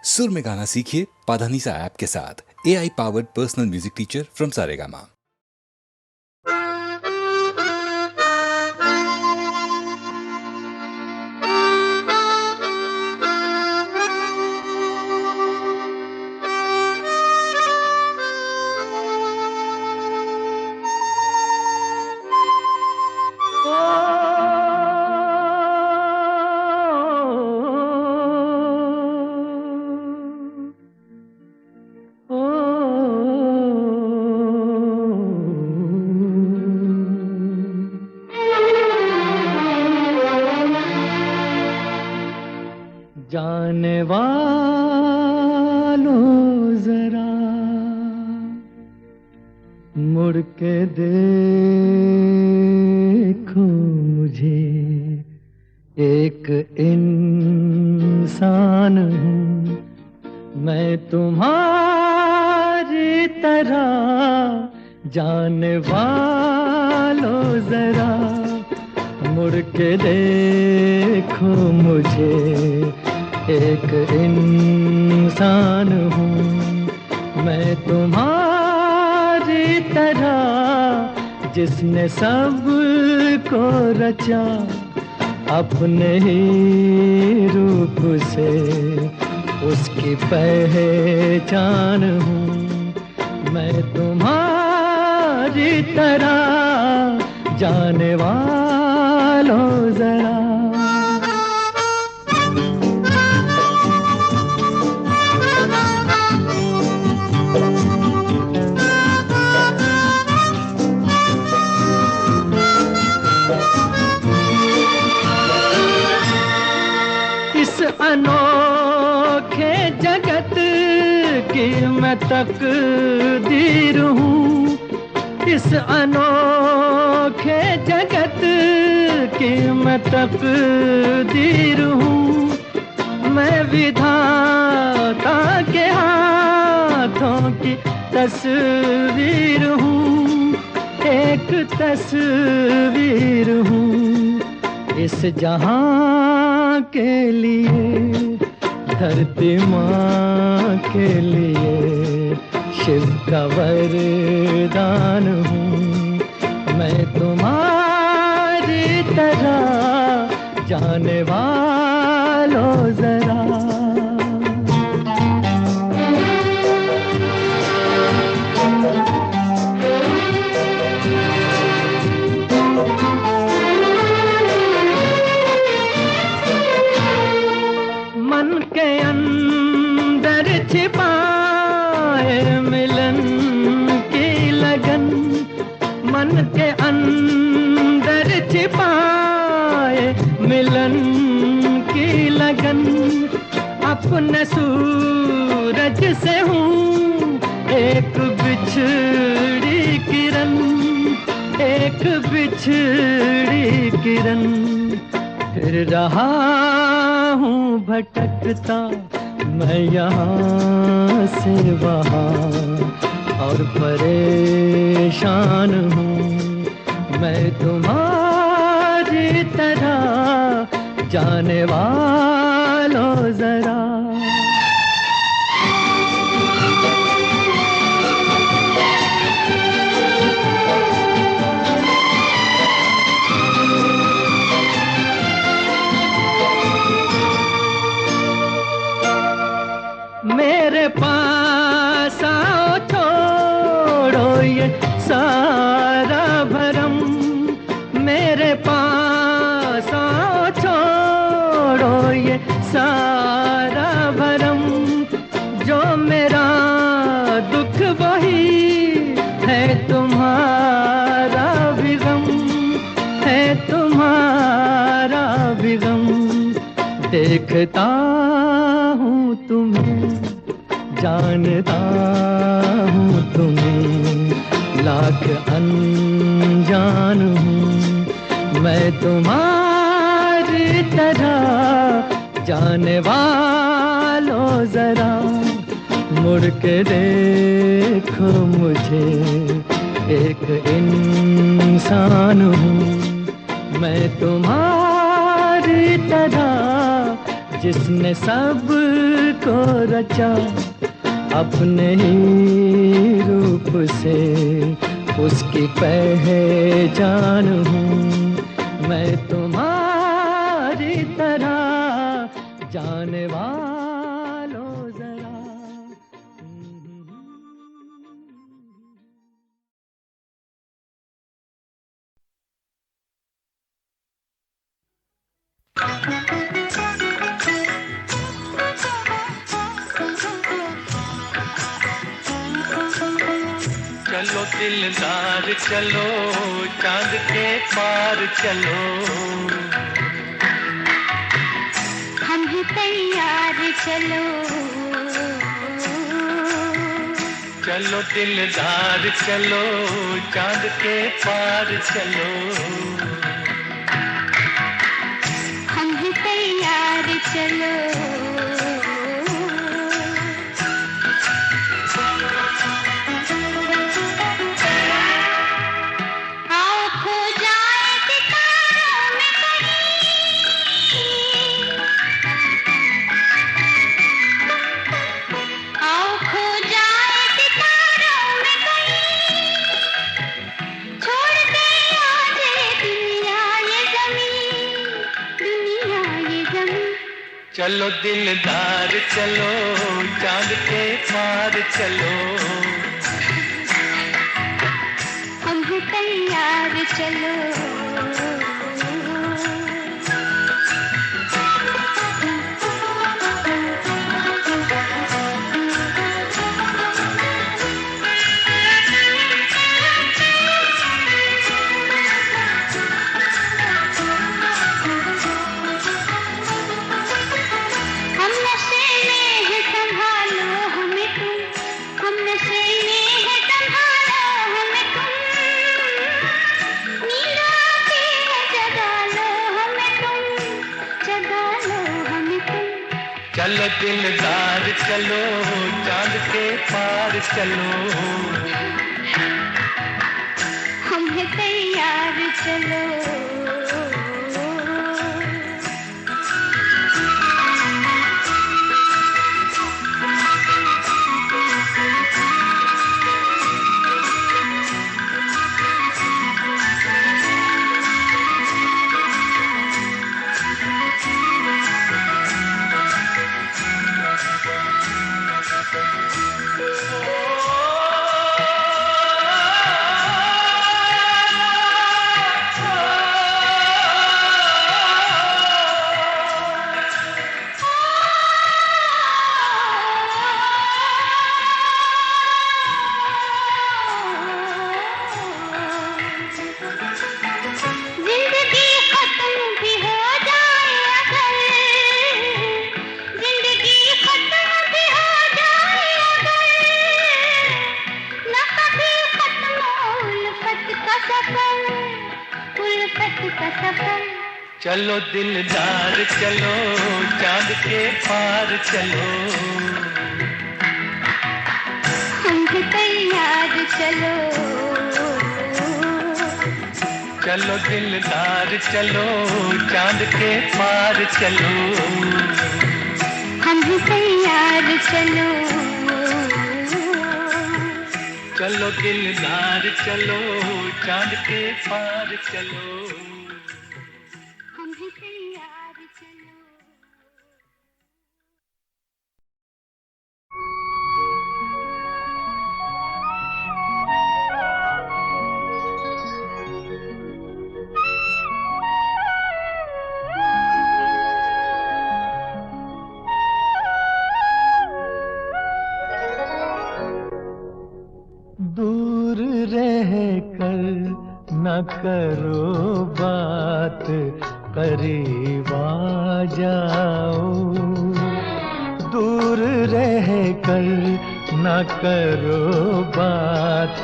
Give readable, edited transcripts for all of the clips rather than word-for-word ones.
सुर में गाना सीखिए पाधानीसा ऐप के साथ। AI powered personal music teacher from Saregama. जाने वालों जरा मुड़ के देखो मुझे, एक इंसान हूँ मैं तुम्हारी तरह। जाने वालों जरा मुड़ के देखो मुझे, एक इंसान हूँ मैं तुम्हारी तरह। जिसने सब को रचा अपने ही रूप से, उसकी पहचान हूँ मैं तुम्हारी तरह। जाने वालों जरा अनोखे जगत की मैं तकदीर हूँ। इस अनोखे जगत की मैं तकदीर हूँ। मैं विधाता के हाथों की तस्वीर हूँ, एक तस्वीर हूँ। इस जहां के लिए, धरती माँ के लिए शिव का वरदान हूँ मैं तुम्हारी तरह। जाने वालों जरा के अंदर छिपाए मिलन की लगन, मन के अंदर छिपाए मिलन की लगन। अपने सूरज से हूँ एक बिछड़ी किरण, एक बिछड़ी किरण। फिर रहा हूँ भटकता मैं यहाँ से वहाँ, और परेशान हूँ मैं तुम्हारी तरह। जाने वालों जरा मेरे पास आओ, छोड़ो ये सारा भरम। मेरे पास आओ, छोड़ो ये सारा भरम। जो मेरा दुख वही है तुम्हारा भी गम, है तुम्हारा भी गम। देखता हूँ तुम्हें, जानता हूँ तुम्हें, लाख अनजान हूँ मैं तुम्हारी तरह। जाने वालों जरा मुड़ के देखो मुझे, एक इंसान हूँ मैं तुम्हारी तरह। जिसने सब को रचा अपने ही रूप से, उसकी पहचान हूँ मैं तुम्हारी तरह, जाने वालों जरा। चलो दिलदार चलो, चांद के पार चलो, हम ही तैयार चलो। चलो दिलदार चलो, चांद के पार चलो, हम ही तैयार चलो। चलो दिलदार चलो, चांद के पार चलो, हम ही तैयार चलो। चलो दिलदार चलो, चांद के पार चलो, हम ही तैयार चलो। चलो दिलदार चलो, चांद के पार चलो, हम भी तैयार चलो। चलो दिलदार चलो, चांद के पार चलो, हम भी तैयार चलो। चलो दिलदार चलो, चांद के पार चलो, हम भी तैयार चलो। दूर रह कर न करो बात, करीब आ जाओ। दूर रह कर न करो बात,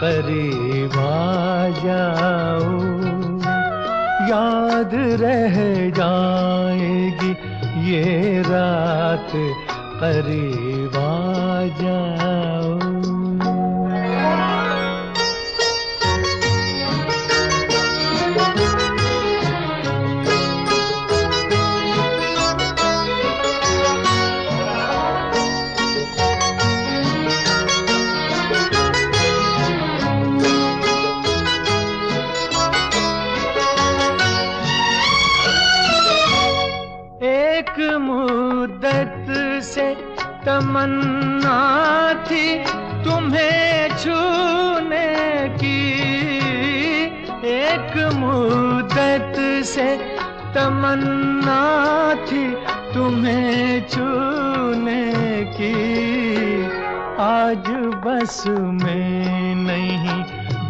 करीब आ जाओ। याद रह जाएगी ये रात, करीब आ जाओ। से तमन्ना थी तुम्हें छूने की, एक मुद्दत से तमन्ना थी तुम्हें छूने की। आज बस में नहीं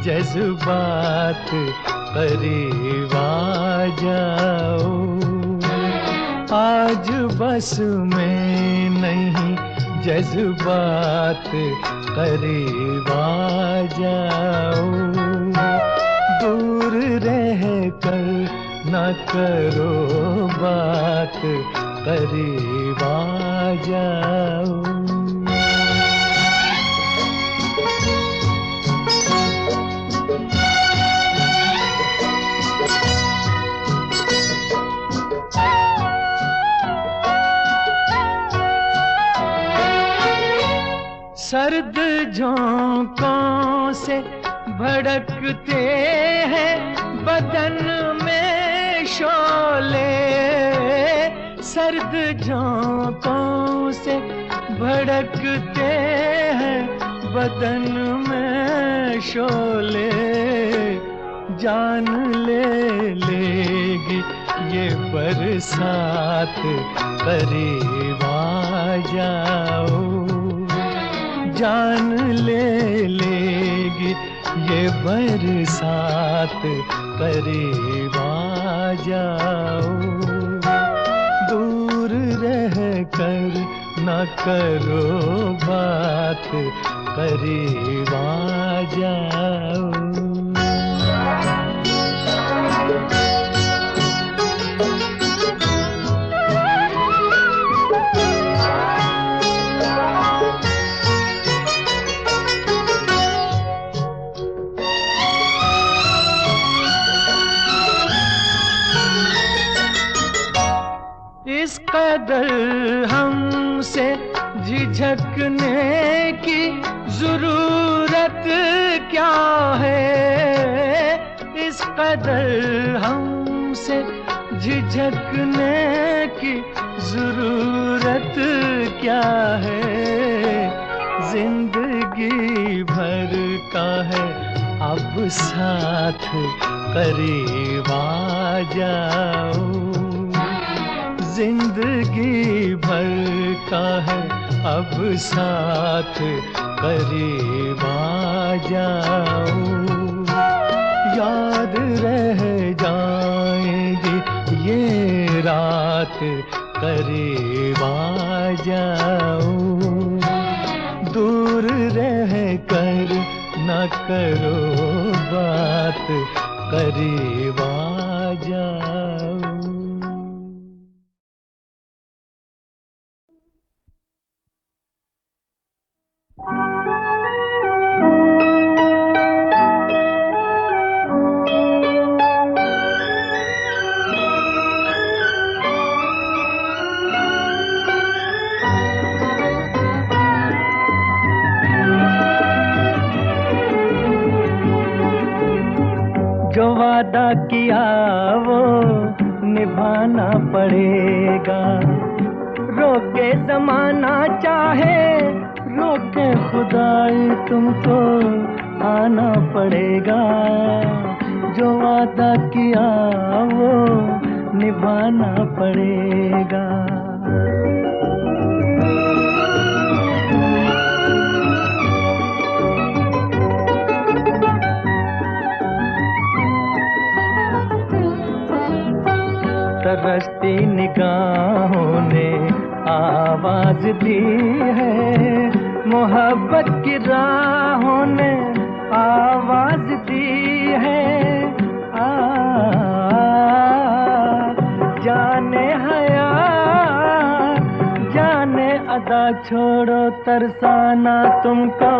जज्बात करीब आ जाओ, आज बस में नहीं जज्बात करीब आ जाओ। दूर रह कर न करो बात, करीब आ जाओ। सर्द झोंकों से भड़कते हैं बदन में शोले, सर्द झोंकों से भड़कते हैं बदन में शोले। जान ले लेगी ये बरसात, करीब आ जाओ। जान ले लेगी ये बरसात, करीब आ जाओ। दूर रह कर न करो बात, करीब आ जाओ। इस कदर हमसे झिझकने की जरूरत क्या है, इस कदर हमसे झिझकने की जरूरत क्या है। जिंदगी भर का है अब साथ, करीब आ जाओ। जिंदगी भर का है अब साथ, करीब आ जाओ। याद रह जाएगी ये रात, करीब आ जाओ। दूर रह कर न करो बात, करीब आ जाओ। जो वादा किया वो निभाना पड़ेगा, रोके ज़माना चाहे रोके खुदाई तुमको आना पड़ेगा। जो वादा किया वो निभाना पड़ेगा। तरसती निगाहों ने आवाज दी है, मोहब्बत की राहों ने आवाज दी है। जाने हया जाने अदा छोड़ो तरसाना तुमको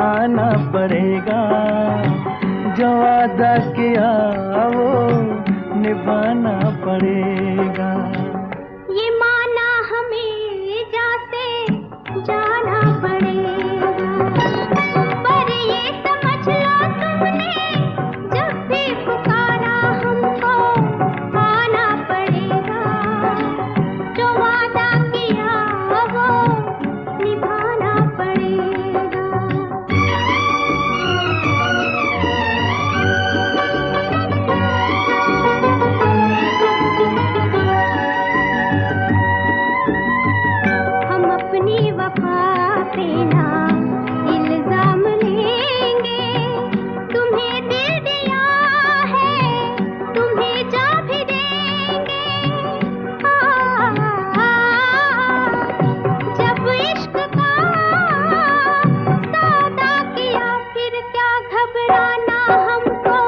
आना पड़ेगा। जो वादा किया वो निभाना पड़ेगा। ये माना हमें जैसे जाना पड़ेगा, पर ये समझ लो तुमने जब भी पुकारा हमको आना पड़ेगा। जो वादा किया से ना इल्जाम लेंगे। तुम्हें दिल दिया है, तुम्हें जा भी देंगे। जब इश्क का सौदा किया फिर क्या घबराना, हमको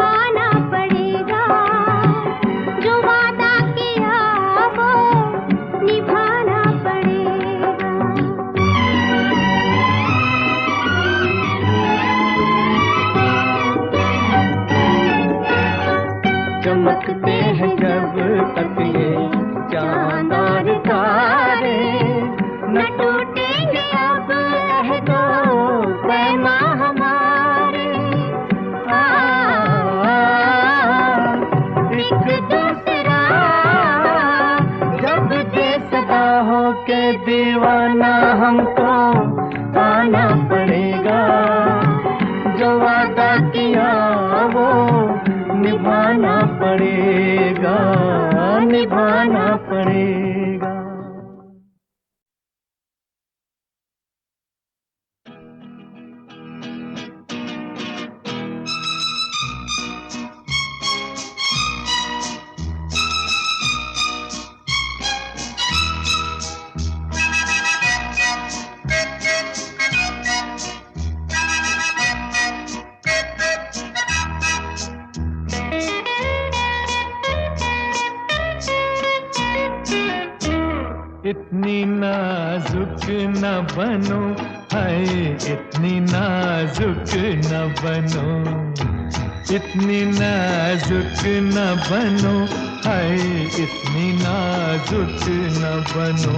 आना पड़ेगा। जो वादा किया वो निभाना पड़ेगा। चमकते हैं जब तक ये चांद और तारे, न टूटेंगे अब अहदो पैमा हमारे। एक दूसरा जब दे सदा हो के दीवाना, हमको आना पड़ेगा। जो वादा किया वो निभाना पड़ेगा, निभाना पड़ेगा। इतनी नाजुक न बनो, हाय इतनी नाजुक न बनो। इतनी नाजुक न बनो, हाय इतनी नाजुक न बनो।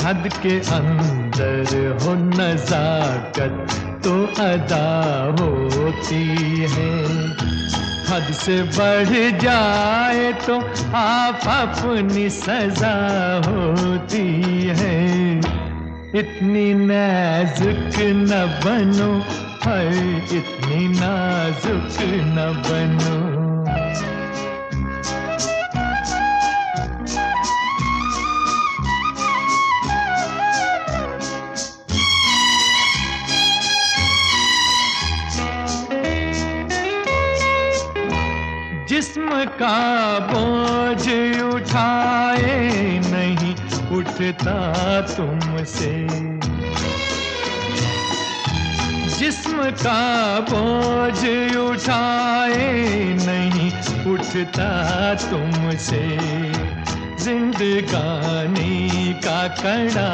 हद के अंदर हो नज़ाकत तो अदा होती है, हद से बढ़ जाए तो आप अपनी सजा होती है। इतनी नाजुक न बनो, हाय इतनी नाजुक न बनो। जिस्म का बोझ उठाए नहीं उठता तुमसे, जिस्म का बोझ उठाए नहीं उठता तुमसे। जिंदगानी का कड़ा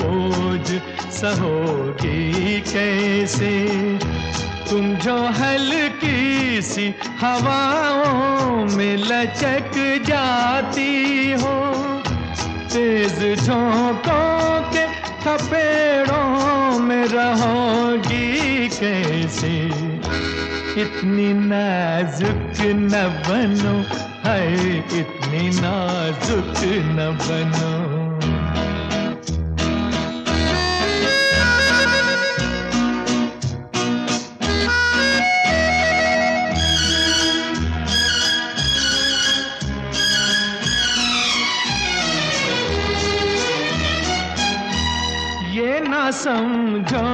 बोझ सहोगी कैसे, तुम जो हल्की सी हवाओं में लचक जाती हो। तेज झोंकों के थपेड़ों में रहोगी कैसे। इतनी नाजुक न बनो, हाय इतनी नाजुक न बनो। समझो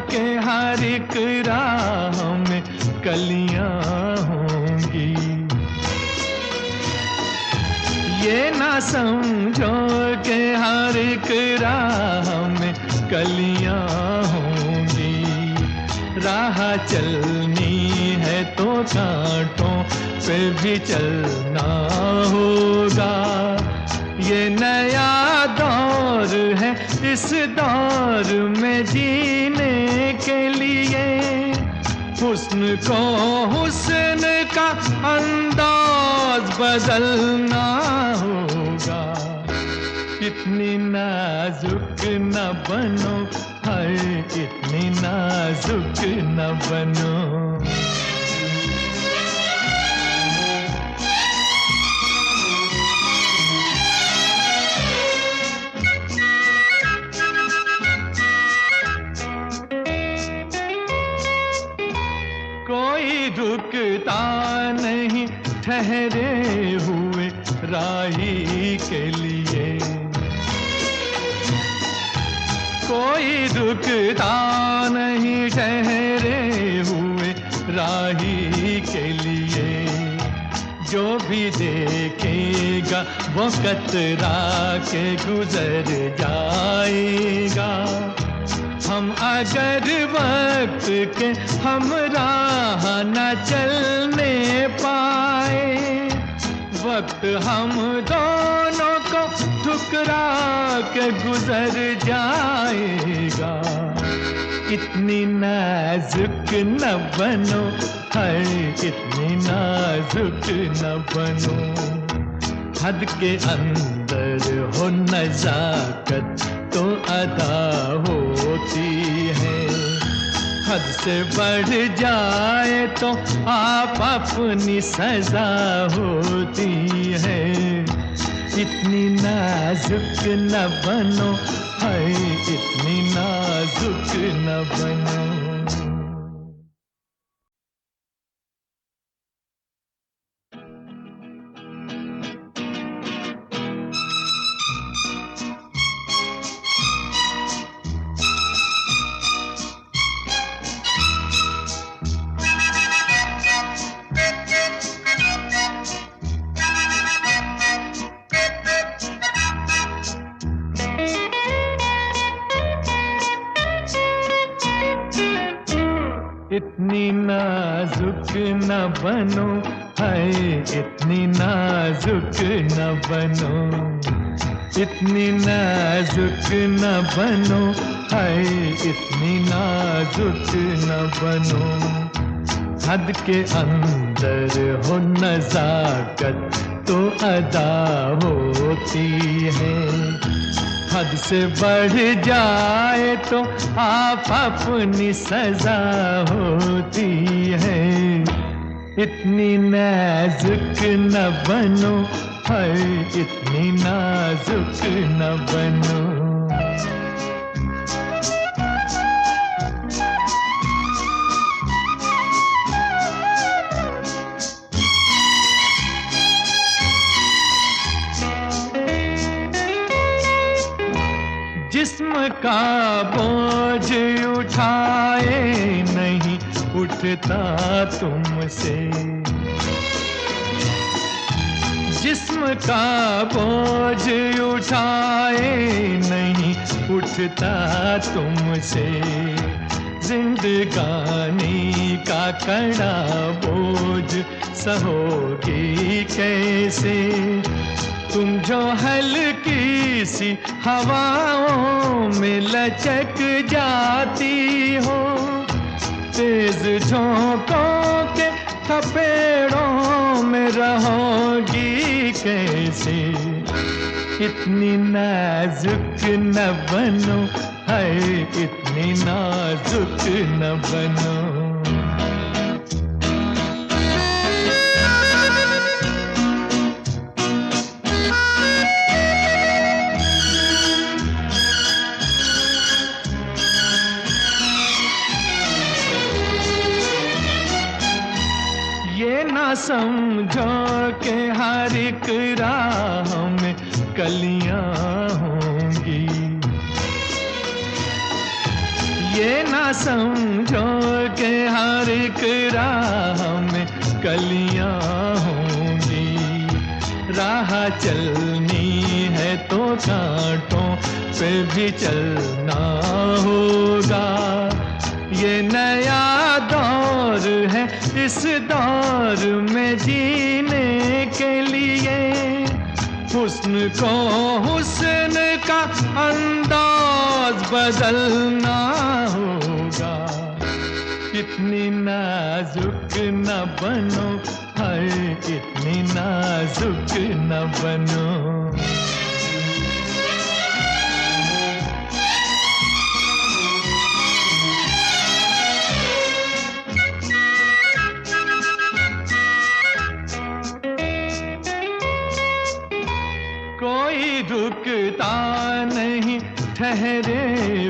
कि हर एक राह में कलियां होंगी। ये ना समझो कि हर एक राह में कलियां होंगी। राह चलनी है तो कांटों पे भी चलना होगा। ये नया दौर है, इस दौर में जीने के लिए हुस्न को हुस्न का अंदाज बदलना होगा। इतनी नाजुक न बनो, हाय इतनी नाजुक न बनो। रुकता नहीं ठहरे हुए राही के लिए। कोई रुकता नहीं ठहरे हुए राही के लिए, जो भी देखेगा वो कतरा के गुजर जाएगा। हम अगर वक्त के हमराह न चलने पाए, वक्त हम दोनों को ठुकरा के गुजर जाएगा। इतनी नाजुक न बनो, है इतनी नाजुक न बनो। हद के अंदर हो नजाकत तो अदा होती है, हद से बढ़ जाए तो आप अपनी सजा होती है। इतनी नाजुक न बनो, है इतनी नाजुक न बनो। इतनी नाजुक न बनो, है इतनी नाजुक न बनो। इतनी नाजुक न बनो, है इतनी नाजुक न बनो। हद के अंदर हो नजाकत तो अदा होती है, हद से बढ़ जाए तो आप अपनी सजा होती है। इतनी नाजुक न बनो, है इतनी नाजुक न बनो। जिस्म का बोझ उठाए नहीं उठता तुमसे, जिस्म का बोझ उठाए नहीं उठता तुमसे। जिंदगानी का कड़ा बोझ सहोगी कैसे, तुम जो हल्की सी हवाओं में लचक जाती हो, तेज झोंकों के थपेड़ों में रहोगी कैसे। इतनी नाजुक न बनो, है इतनी नाजुक न बनो। समझो के हर एक राह में कलियां होंगी, ये ना समझो के हर एक राह में कलियां होंगी। राह चलनी है तो कांटों पे भी चलना होगा। ये नया दौर है, इस दौर में जीने के लिए हुस्न को हुस्न का अंदाज बदलना होगा। इतनी नाजुक न बनो, है इतनी नाजुक न बनो। कोई रुकता नहीं ठहरे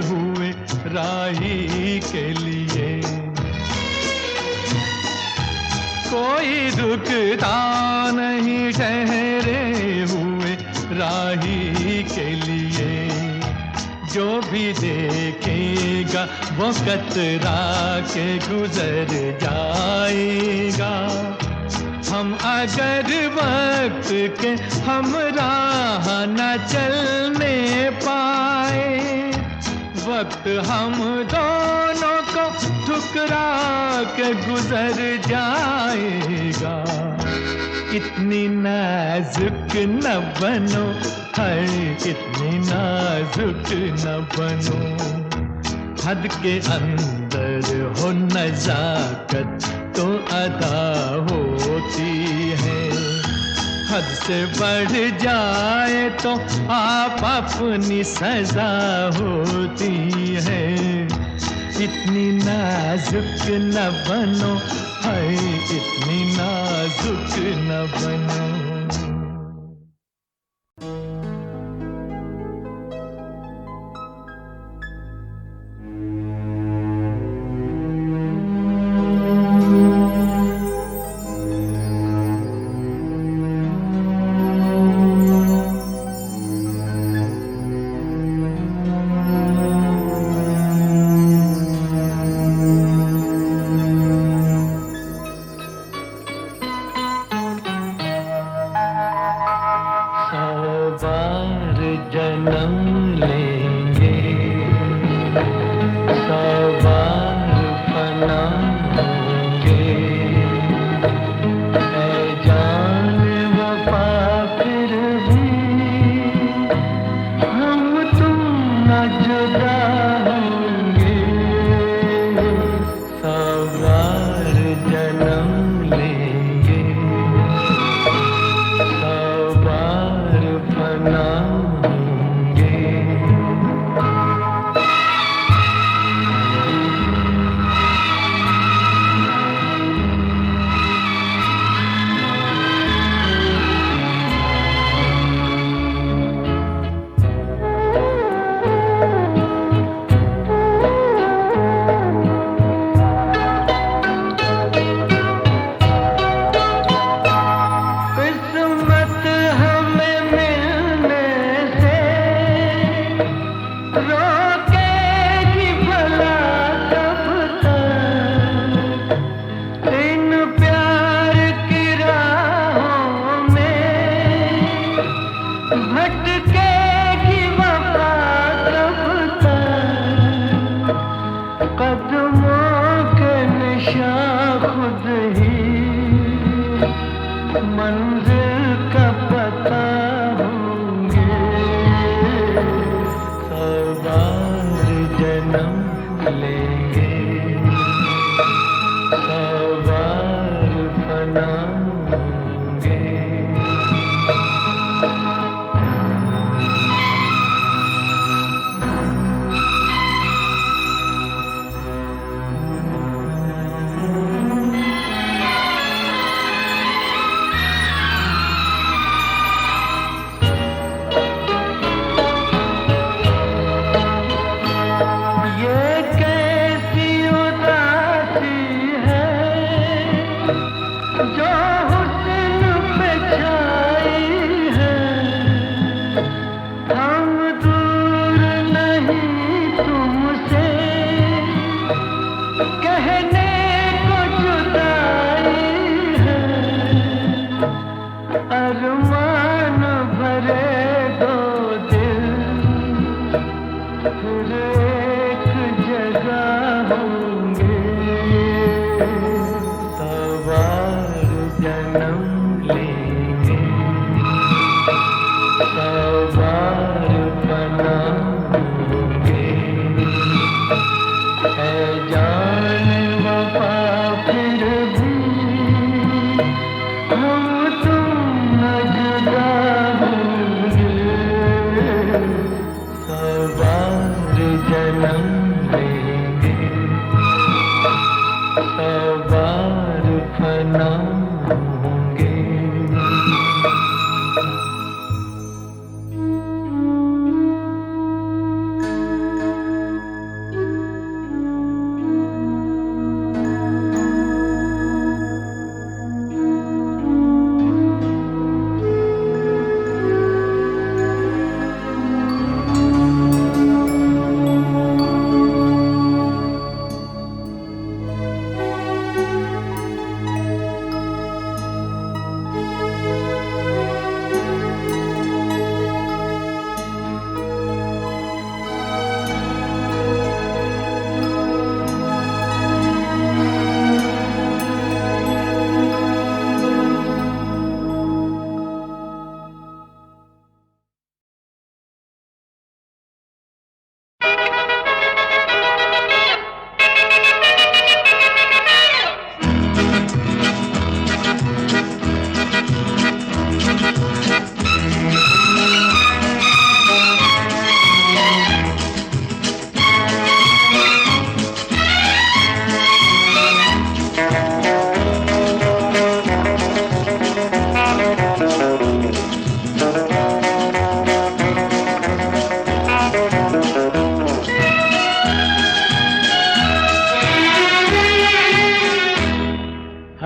हुए राही के लिए, कोई रुकता नहीं ठहरे हुए राही के लिए। जो भी देखेगा वो कतरा के गुजर जाएगा। हम अगर वक्त के हमराह न चलने पाए, वक्त हम दोनों को ठुकरा के गुजर जाएगा। इतनी नाजुक न बनो, है इतनी नाजुक न बनो। हद के अंदर हो नजाकत तो अदा होती है, हद से बढ़ जाए तो आप अपनी सजा होती है। इतनी नाजुक न बनो, है इतनी नाजुक न बनो।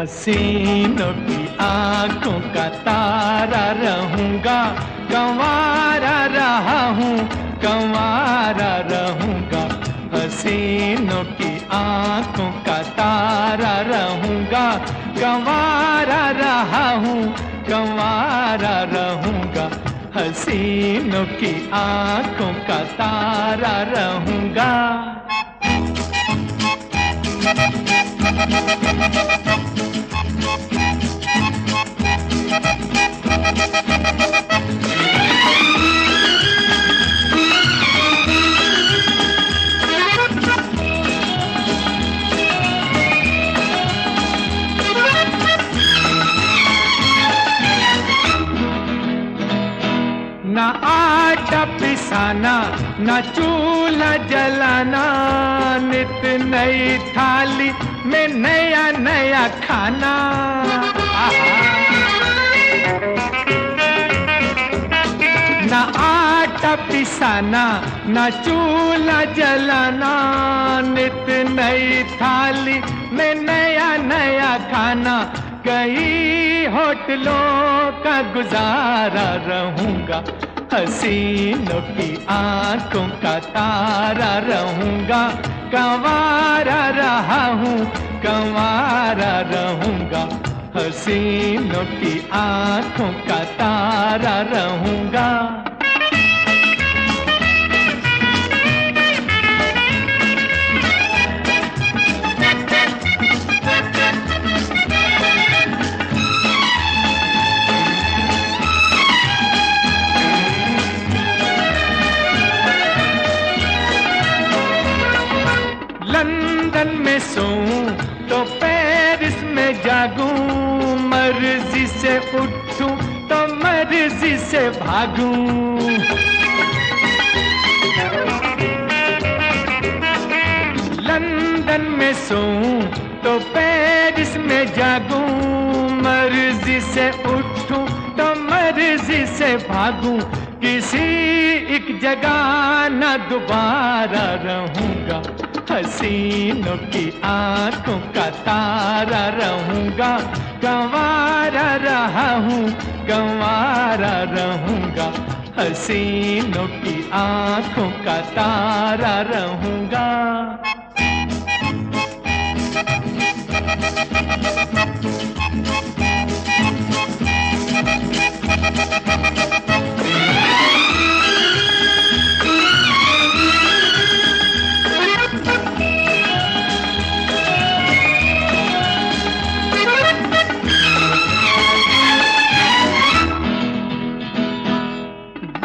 हसीनों की आंखों का तारा रहूंगा, कंवारा रहा हूँ, कंवारा रहूंगा। हसीनों की आंखों का तारा रहूंगा, कंवारा रहा हूँ, कंवारा रहूंगा। हसीनों की आंखों का तारा रहूंगा। न आटा पिसाना, न चूल्हा जलाना, नित नई थाली में नया नया खाना। न आटा पिसाना, न चूल्हा जलाना, नित नई थाली में नया नया खाना। कई होटलों का गुजारा रहूंगा, हसीनों की आंखों का तारा रहूंगा। कंवारा रहा हूँ, कंवारा रहूंगा। हसीनों की आंखों का तारा रहूंगा। लंदन में सोऊं तो पेरिस में जागूं, मर्जी से उठूं तो मर्जी से भागूं। लंदन में सोऊं तो पेरिस में जागूं, मर्जी से उठूं तो मर्जी से भागूं। किसी एक जगह न दोबारा रहूंगा, हसीनों की आंखों का तारा रहूंगा। कंवारा रहा हूँ, कंवारा रहूंगा। हसीनों की आंखों का तारा रहूंगा।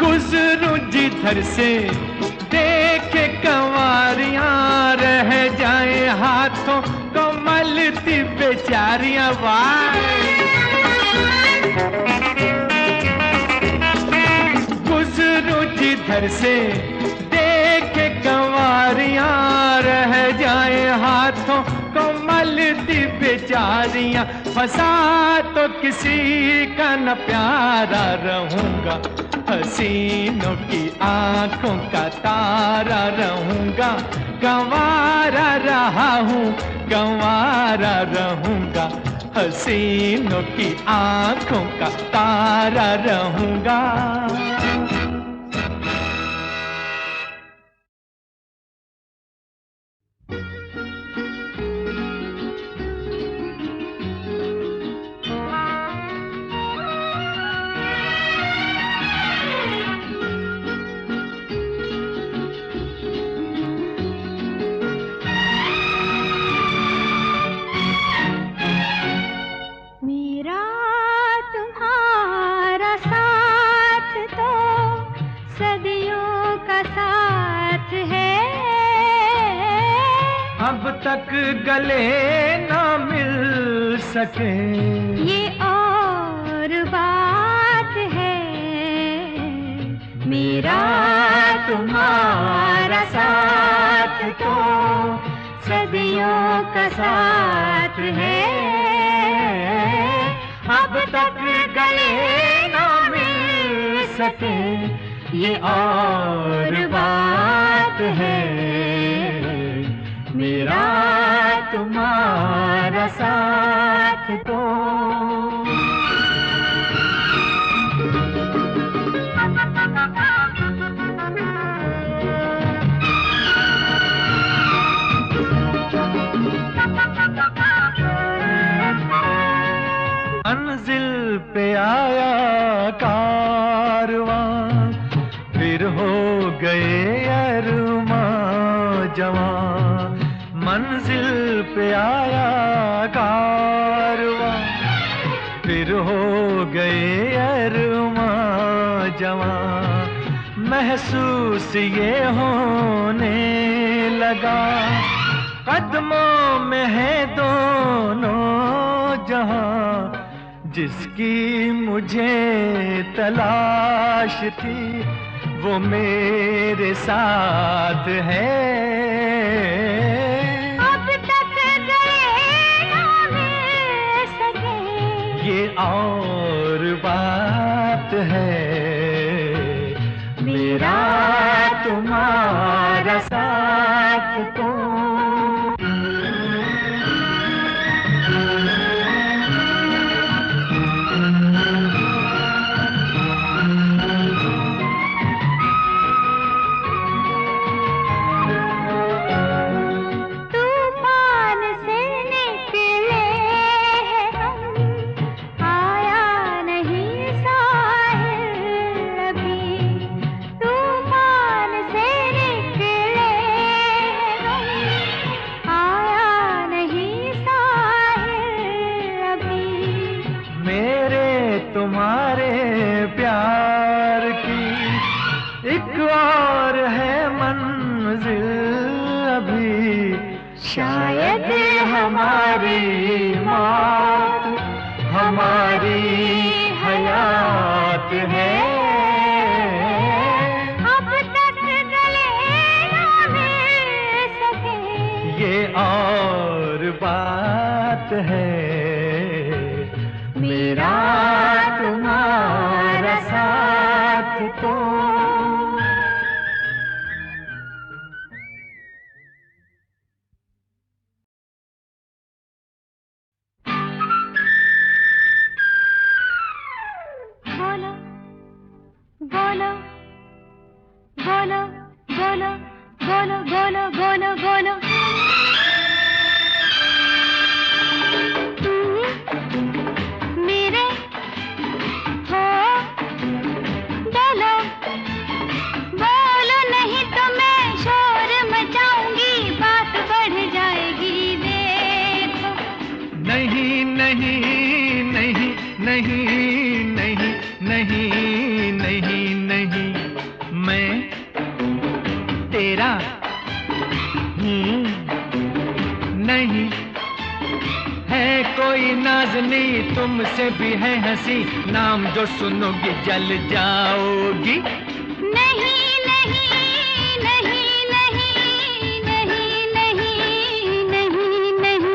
गुजरूं जिधर से देखे कंवारियां, रह जाए हाथों को मलती बेचारियां। गुजरूं जिधर से देखे कंवारियां, रह जाए हाथों को मलती बेचारियां। फंसा तो किसी का न प्यारा रहूंगा, हसीनों की आंखों का तारा रहूंगा। कंवारा रहा हूँ, कंवारा रहूंगा। हसीनों की आंखों का तारा रहूंगा। अब तक गले ना मिल सके, ये और बात है। मेरा तुम्हारा साथ तो सदियों का साथ है। अब तक गले ना मिल सके, ये और बात है। मेरा तुम्हारा साथ दो। मंजिल पे आया कारवां, फिर हो गए अरमां जवां। मंजिल पे आया कारवां, फिर हो गए अरमां जवां। महसूस ये होने लगा, कदमों में है दोनों जहां। जिसकी मुझे तलाश थी वो मेरे साथ है। अब तक गए ना मिल सके, ये और बात है। मेरा तुम्हारा साथ तो तुम्हारे प्यार की एक और है मंजिल अभी। शायद हमारी मौत हमारी हयात है। अब तक गले ना मिल सके, ये और बात है। मेरा तुम्हारा साथ तो बोलो बोलो बोलो बोलो बोलो बोलो बोलो बोलो। नहीं नहीं नहीं नहीं नहीं नहीं नहीं नहीं, मैं तेरा नहीं। है कोई नाज़नी तुमसे भी है हंसी, नाम जो सुनोगी जल जाओगी। नहीं नहीं नहीं नहीं नहीं नहीं नहीं नहीं।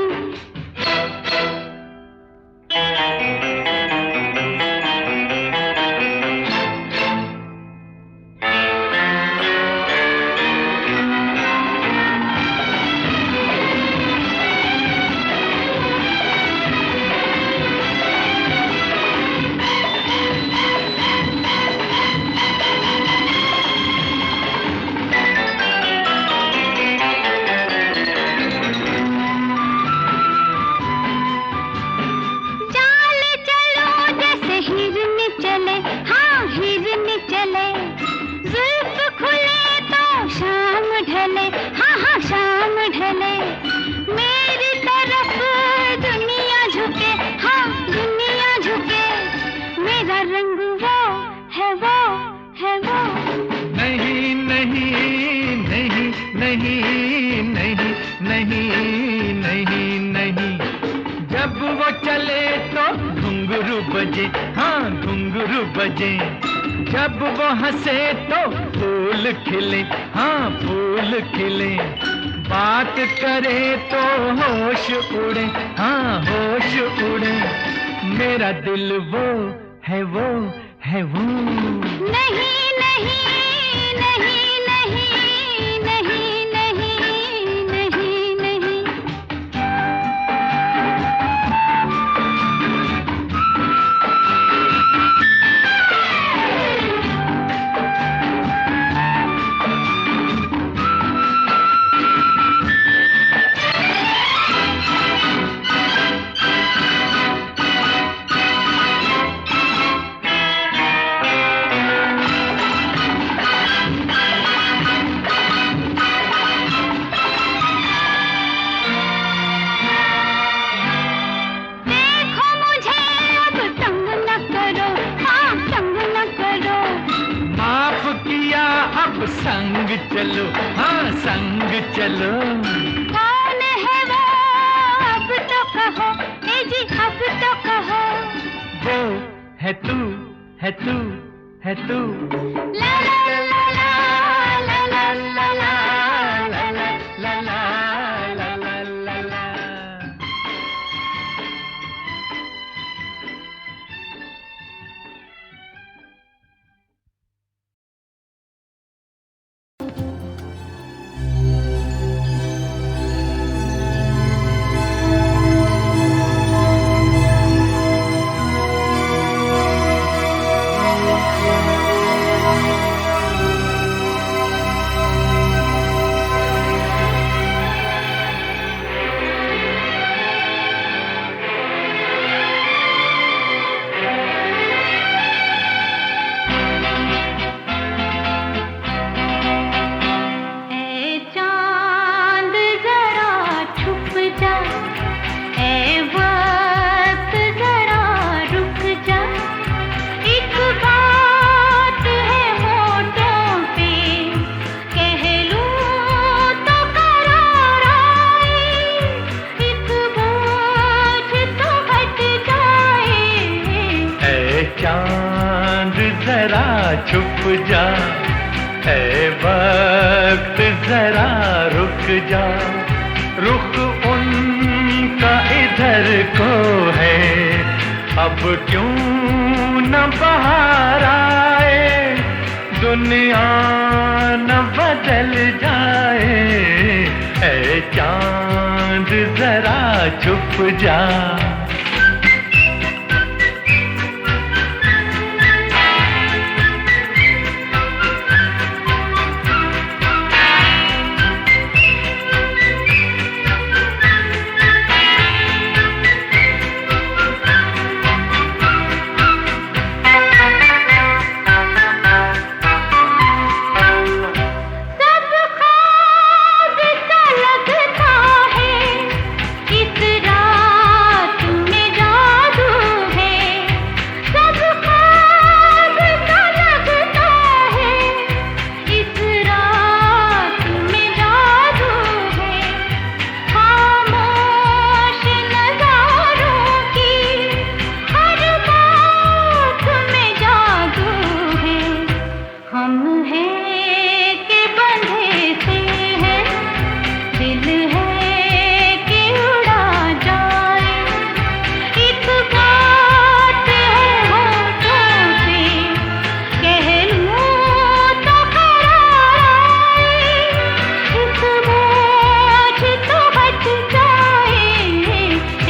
नहीं नहीं नहीं नहीं नहीं। जब वो चले तो घुंघरू बजे, हाँ घुंघरू बजे। जब वो हंसे तो फूल खिले, हाँ फूल खिले। बात करे तो होश उड़े, हाँ होश उड़े। मेरा दिल वो है वो है वो। नहीं नहीं नहीं नहीं नहीं नहीं नहीं नहीं। हाँ संग चलो। कौन है वो अब तो कहो, ए जी अब तो कहो। वो है तू, है तू, है तू। ला ला ला ला ला ला ला ला ला ला ला ला ला ला ला। ए चांद जरा छुप जा, ए वक्त जरा रुक जा। एक बात है होठों पे, कह लूं तो करार आए। एक बोझ तो हट जाए। ऐ चांद जरा छुप जा, ऐ वक्त जरा रुक जा। रुख उनका इधर को है, अब क्यों न बाहर आए। दुनिया न बदल जाए, ऐ चांद जरा छुप जा। सब ख्वाब सा लगता है, इस रात में जादू है। सब ख्वाब सा लगता है, इस रात में जादू है। खामोश नज़ारों की हर बात में जादू है। हम हैं कि बंधे से हैं, दिल है कि उड़ा जाए। एक बात है होठों पे, कह लूं तो करार आए। एक बोझ तो हट जाए,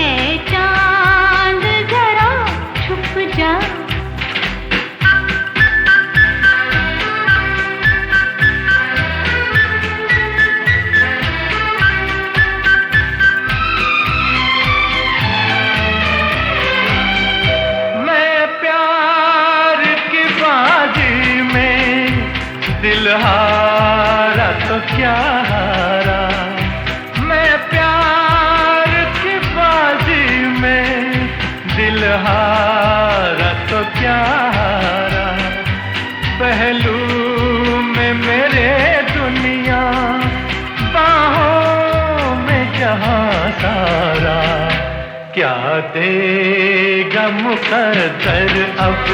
ऐ चांद जरा छुप जा। मैं प्यार की बाजी में दिल हारा तो क्या हारा। मैं प्यार की बाजी में दिल हारा तो क्या हारा। पहलू में मेरे दुनिया, बाहों में जहां सारा। क्या देगा मुकद्दर अब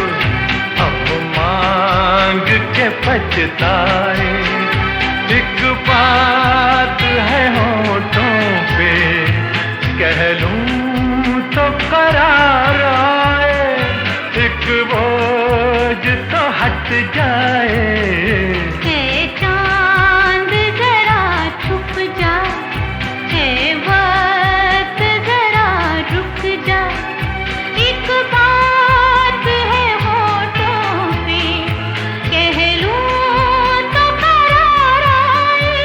मांग के पछताए। एक बात है होठों पे, कह लूं तो करार आए। एक बोझ तो हट जाए। ऐ चांद जरा छुप जा, ऐ वक्त जरा रुक जा। एक बात है होठों पे, कह लूं तो करार आए।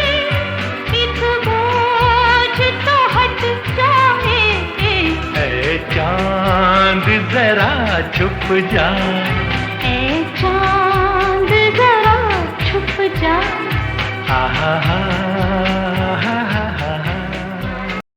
एक बोझ तो हट जाए। ऐ चांद जरा छुप जा। ऐ चांद जरा छुप जा। हा हा हा